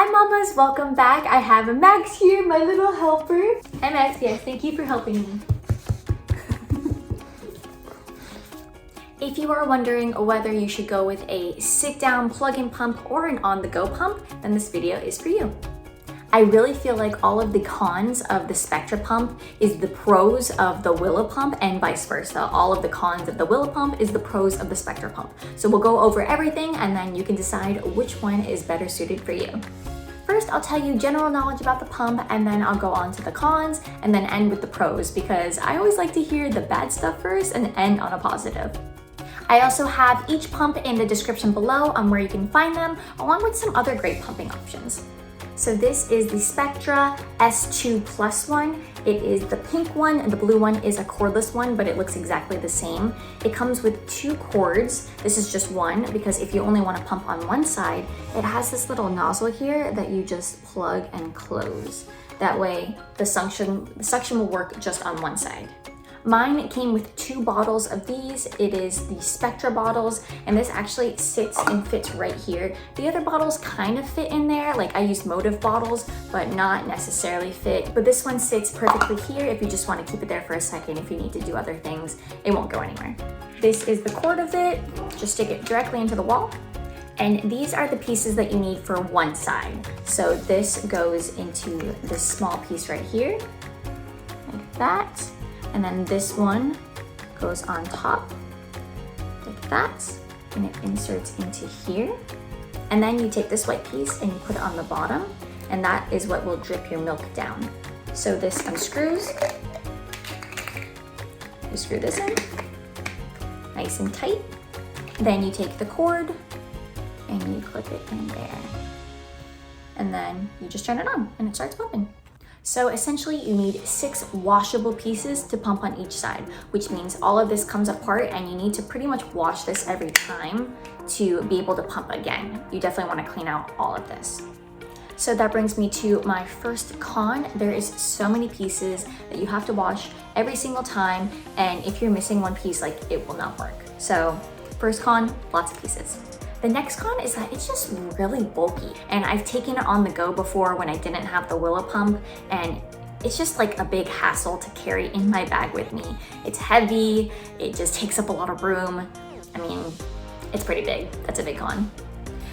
Hi mamas, welcome back. I have Max here, my little helper. Hi Max, yes, thank you for helping me. If you are wondering whether you should go with a sit-down plug-in pump or an on-the-go pump, then this video is for you. I really feel like all of the cons of the Spectra pump is the pros of the Willow pump and vice versa. All of the cons of the Willow pump is the pros of the Spectra pump. So we'll go over everything and then you can decide which one is better suited for you. First, I'll tell you general knowledge about the pump and then I'll go on to the cons and then end with the pros because I always like to hear the bad stuff first and end on a positive. I also have each pump in the description below on where you can find them, along with some other great pumping options. So this is the Spectra S2 Plus one. It is the pink one and the blue one is a cordless one, but it looks exactly the same. It comes with 2 cords. This is just one because if you only want to pump on one side, it has this little nozzle here that you just plug and close. That way the suction will work just on one side. Mine came with 2 bottles of these. It is the Spectra bottles, and this actually sits and fits right here. The other bottles kind of fit in there, like I used Motive bottles, but not necessarily fit. But this one sits perfectly here if you just want to keep it there for a second. If you need to do other things, it won't go anywhere. This is the cord of it. Just stick it directly into the wall. And these are the pieces that you need for one side. So this goes into this small piece right here, like that. And then this one goes on top, like that, and it inserts into here. And then you take this white piece and you put it on the bottom, and that is what will drip your milk down. So this unscrews, you screw this in, nice and tight. Then you take the cord and you clip it in there. And then you just turn it on and it starts pumping. So essentially you need 6 washable pieces to pump on each side, which means all of this comes apart and you need to pretty much wash this every time to be able to pump again. You definitely want to clean out all of this. So that brings me to my first con. There is so many pieces that you have to wash every single time, and if you're missing one piece, like, it will not work. So first con, lots of pieces. The next con is that it's just really bulky, and I've taken it on the go before when I didn't have the Willow pump, and it's just like a big hassle to carry in my bag with me. It's heavy, it just takes up a lot of room. I mean, it's pretty big. That's a big con.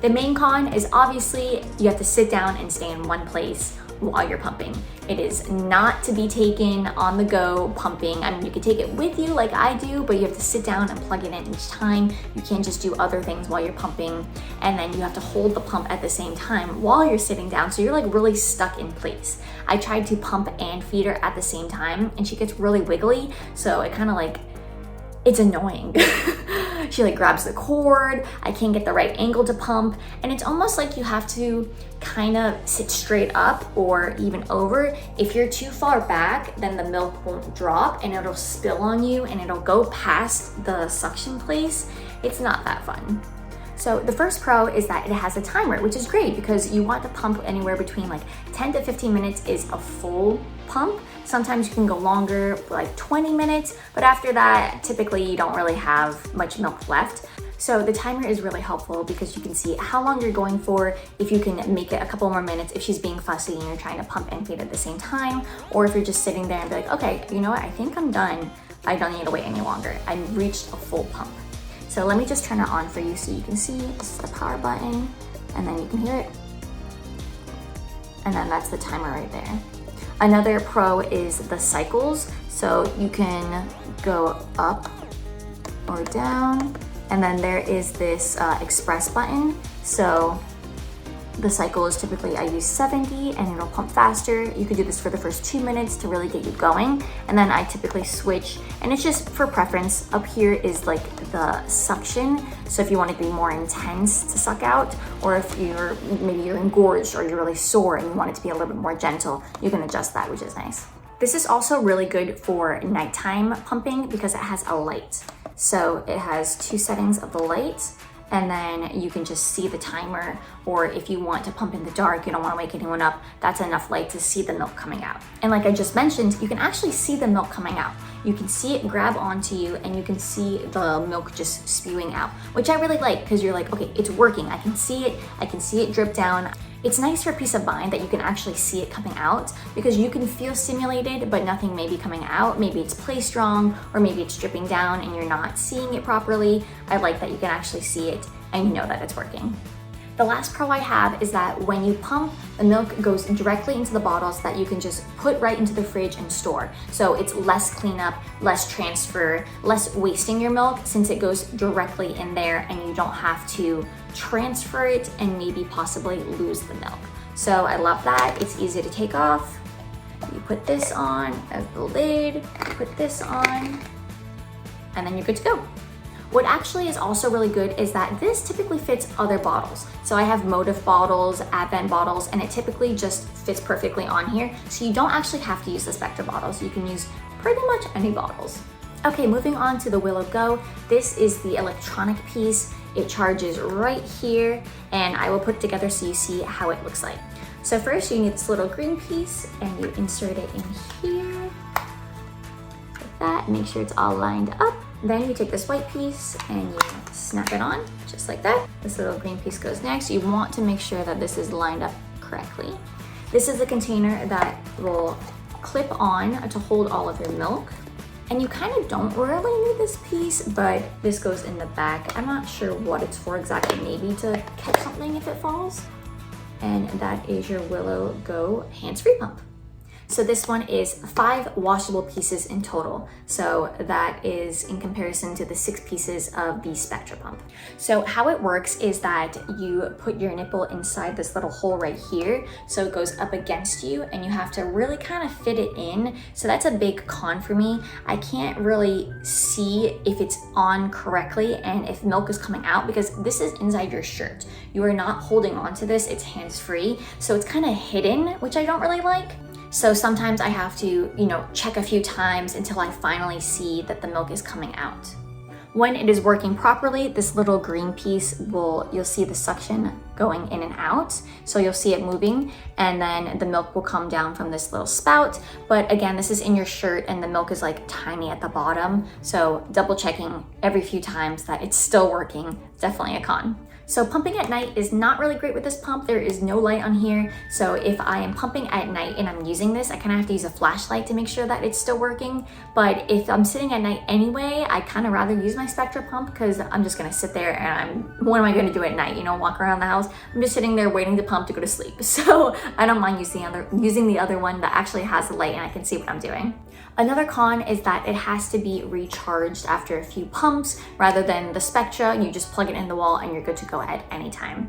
The main con is obviously you have to sit down and stay in one place while you're pumping. It is not to be taken on the go pumping. I mean, you can take it with you like I do, but you have to sit down and plug it in each time. You can't just do other things while you're pumping, and then you have to hold the pump at the same time while you're sitting down, so you're like really stuck in place. I tried to pump and feed her at the same time and she gets really wiggly, so it kind of like, it's annoying. She like grabs the cord, I can't get the right angle to pump, and it's almost like you have to kind of sit straight up or even over. If you're too far back, then the milk won't drop and it'll spill on you and it'll go past the suction place. It's not that fun. So the first pro is that it has a timer, which is great because you want to pump anywhere between like 10 to 15 minutes is a full pump. Sometimes you can go longer, like 20 minutes, but after that, typically you don't really have much milk left. So the timer is really helpful because you can see how long you're going for, if you can make it a couple more minutes, if she's being fussy and you're trying to pump and feed at the same time, or if you're just sitting there and be like, okay, you know what, I think I'm done. I don't need to wait any longer. I reached a full pump. So let me just turn it on for you so you can see. This is the power button, and then you can hear it. And then that's the timer right there. Another pro is the cycles. So you can go up or down, and then there is this express button. So the cycle is typically, I use 70 and it'll pump faster. You could do this for the first 2 minutes to really get you going. And then I typically switch, and it's just for preference. Up here is like the suction. So if you want it to be more intense to suck out, or if maybe you're engorged or you're really sore and you want it to be a little bit more gentle, you can adjust that, which is nice. This is also really good for nighttime pumping because it has a light. So it has 2 settings of the light, and then you can just see the timer, or if you want to pump in the dark, you don't want to wake anyone up, that's enough light to see the milk coming out. And like I just mentioned, you can actually see the milk coming out. You can see it grab onto you and you can see the milk just spewing out, which I really like because you're like, okay, it's working. I can see it drip down. It's nice for peace of mind that you can actually see it coming out, because you can feel stimulated, but nothing may be coming out. Maybe it's placed wrong, or maybe it's dripping down and you're not seeing it properly. I like that you can actually see it and you know that it's working. The last pro I have is that when you pump, the milk goes directly into the bottles that you can just put right into the fridge and store. So it's less cleanup, less transfer, less wasting your milk, since it goes directly in there and you don't have to transfer it and maybe possibly lose the milk. So I love that. It's easy to take off. You put this on as the lid, put this on, and then you're good to go. What actually is also really good is that this typically fits other bottles. So I have Motive bottles, Advent bottles, and it typically just fits perfectly on here. So you don't actually have to use the Spectra bottles. You can use pretty much any bottles. Okay, moving on to the Willow Go. This is the electronic piece. It charges right here, and I will put it together so you see how it looks like. So first you need this little green piece, and you insert it in here, like that. Make sure it's all lined up. Then you take this white piece and you snap it on, just like that. This little green piece goes next. You want to make sure that this is lined up correctly. This is the container that will clip on to hold all of your milk. And you kind of don't really need this piece, but this goes in the back. I'm not sure what it's for exactly, maybe to catch something if it falls. And that is your Willow Go hands-free pump. So this one is 5 washable pieces in total. So that is in comparison to the 6 pieces of the Spectra pump. So how it works is that you put your nipple inside this little hole right here. So it goes up against you and you have to really kind of fit it in. So that's a big con for me. I can't really see if it's on correctly and if milk is coming out, because this is inside your shirt. You are not holding on to this, it's hands-free. So it's kind of hidden, which I don't really like. So sometimes I have to, check a few times until I finally see that the milk is coming out. When it is working properly, this little green piece you'll see the suction going in and out. So you'll see it moving, and then the milk will come down from this little spout. But again, this is in your shirt and the milk is like tiny at the bottom. So double checking every few times that it's still working, definitely a con. So pumping at night is not really great with this pump. There is no light on here. So if I am pumping at night and I'm using this, I kind of have to use a flashlight to make sure that it's still working. But if I'm sitting at night anyway, I kind of rather use my Spectra pump, because I'm just gonna sit there and what am I gonna do at night? Walk around the house. I'm just sitting there waiting to pump to go to sleep. So I don't mind using the other one that actually has the light and I can see what I'm doing. Another con is that it has to be recharged after a few pumps rather than the Spectra. You just plug it in the wall and you're good to go at any time.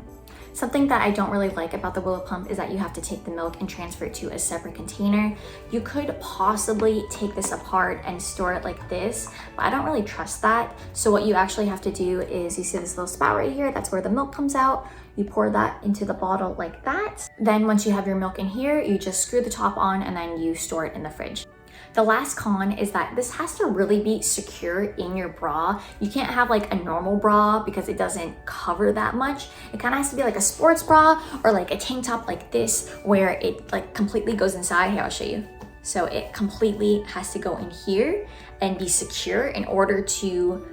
Something that I don't really like about the Willow pump is that you have to take the milk and transfer it to a separate container. You could possibly take this apart and store it like this, but I don't really trust that. So what you actually have to do is, you see this little spout right here, that's where the milk comes out. You pour that into the bottle like that. Then once you have your milk in here, you just screw the top on and then you store it in the fridge. The last con is that this has to really be secure in your bra. You can't have like a normal bra because it doesn't cover that much. It kind of has to be like a sports bra or like a tank top like this, where it like completely goes inside. Here, I'll show you. So it completely has to go in here and be secure in order to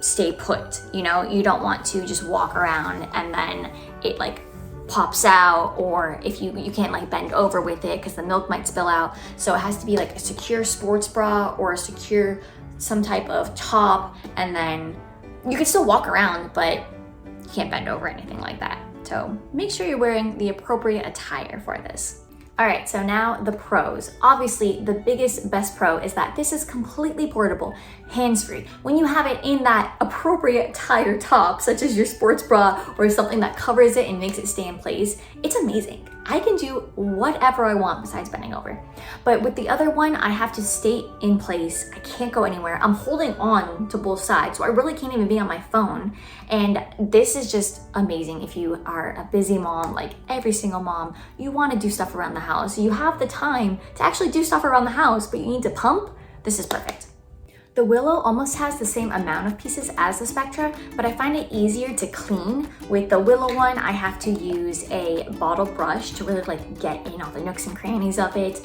stay put. You don't want to just walk around and then it like pops out, or if you can't like bend over with it because the milk might spill out. So it has to be like a secure sports bra or a secure some type of top, and then you can still walk around but you can't bend over, anything like that. So make sure you're wearing the appropriate attire for this. All right, so now the pros. Obviously, the best pro is that this is completely portable, hands-free. When you have it in that appropriate tire top, such as your sports bra or something that covers it and makes it stay in place, it's amazing. I can do whatever I want besides bending over. But with the other one, I have to stay in place. I can't go anywhere. I'm holding on to both sides, so I really can't even be on my phone. And this is just amazing if you are a busy mom, like every single mom. You want to do stuff around the house. You have the time to actually do stuff around the house, but you need to pump. This is perfect. The Willow almost has the same amount of pieces as the Spectra, but I find it easier to clean. With the Willow one, I have to use a bottle brush to really like get in all the nooks and crannies of it,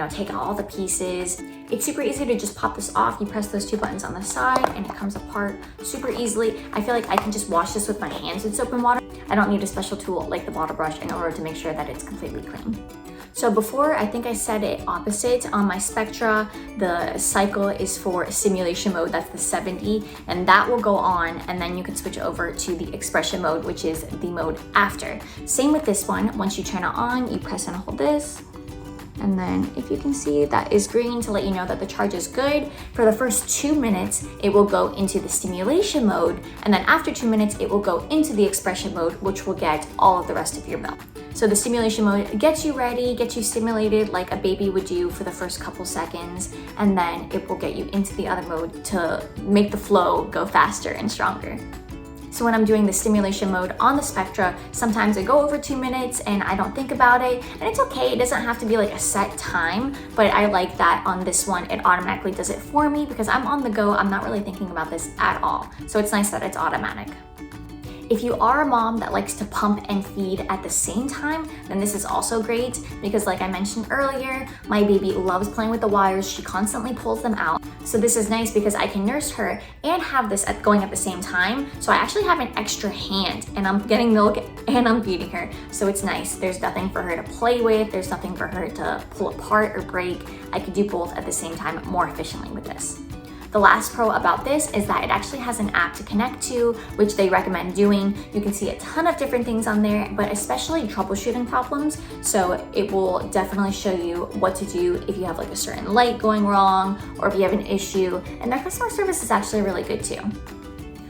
take out all the pieces. It's super easy to just pop this off. You press those 2 buttons on the side and it comes apart super easily. I feel like I can just wash this with my hands with soap and water. I don't need a special tool like the bottle brush in order to make sure that it's completely clean. So before, I think I said it opposite. On my Spectra, the cycle is for simulation mode, that's the 70, and that will go on, and then you can switch over to the expression mode, which is the mode after. Same with this one. Once you turn it on, you press and hold this, and then if you can see, that is green to let you know that the charge is good. For the first 2 minutes, it will go into the stimulation mode, and then after 2 minutes, it will go into the expression mode, which will get all of the rest of your milk. So the stimulation mode gets you ready, gets you stimulated like a baby would do for the first couple seconds, and then it will get you into the other mode to make the flow go faster and stronger. So when I'm doing the stimulation mode on the Spectra, sometimes I go over 2 minutes and I don't think about it, and it's okay. It doesn't have to be like a set time, but I like that on this one, it automatically does it for me because I'm on the go. I'm not really thinking about this at all. So it's nice that it's automatic. If you are a mom that likes to pump and feed at the same time, then this is also great because like I mentioned earlier, my baby loves playing with the wires. She constantly pulls them out. So this is nice because I can nurse her and have this going at the same time. So I actually have an extra hand and I'm getting milk and I'm feeding her. So it's nice. There's nothing for her to play with. There's nothing for her to pull apart or break. I could do both at the same time more efficiently with this. The last pro about this is that it actually has an app to connect to, which they recommend doing. You can see a ton of different things on there, but especially troubleshooting problems. So it will definitely show you what to do if you have like a certain light going wrong or if you have an issue. And their customer service is actually really good too.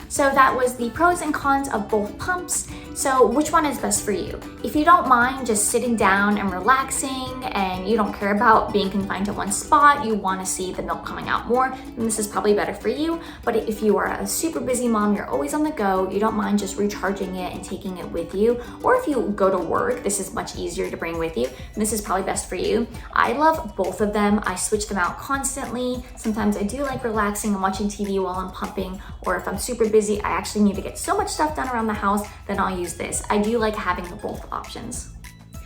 So that was the pros and cons of both pumps. So which one is best for you? If you don't mind just sitting down and relaxing and you don't care about being confined to one spot, you want to see the milk coming out more, then this is probably better for you. But if you are a super busy mom, you're always on the go, you don't mind just recharging it and taking it with you, or if you go to work, this is much easier to bring with you, this is probably best for you. I love both of them. I switch them out constantly. Sometimes I do like relaxing and watching TV while I'm pumping, or if I'm super busy, I actually need to get so much stuff done around the house, then I'll use this. I do like having both options.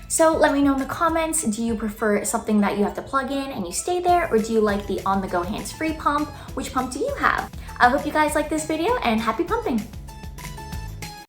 So let me know in the comments, do you prefer something that you have to plug in and you stay there, or do you like the on-the-go hands-free pump? Which pump do you have? I hope you guys like this video and happy pumping!